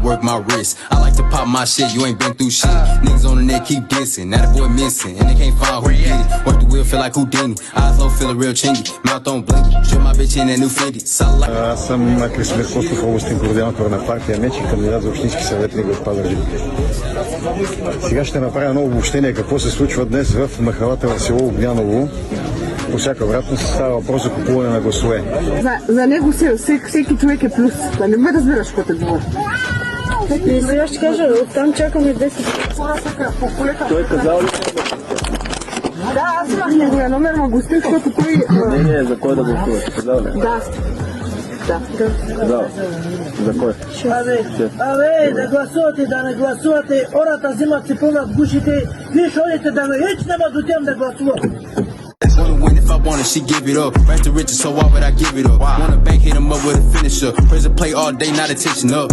work my wrist. I like to pop my shit, you ain't been through shit. Niggas on the net keep dissing, now the boy missing, and they can't find who did it. Work the wheel, feel like Houdini. Eyes low, feel real chingy. Mouth on blinky. Show my bitch in that new Fendi. Аз съм Красимир Костов, областен координатор на партия МЕЧ и кандидат за общински съветник в Пазарджик. Сега ще направя ново обобщение какво се случва днес в махалата в село Огняново. По всяка вероятност става въпрос за купуване на гласове. За него всеки човек е плюс. Да не ме разбираш какво те говори. И сега ще кажа, оттам чакаме 10. Той е казал ли? Да, аз имах неговия номер, ма го стих, защото той... Не, за кой да гласуваш? Казал ли? Да. Казал. За кой? Абе, да гласувате, да не гласувате, ората взимат си пълнат гушите, вие шорите да не хич нема до тем да гласуват. Wanna win if I want it, she give it up. Rags to riches, so why would I give it up? Wanna bank, hit him up with a finisher. Prison play all day, not attention up.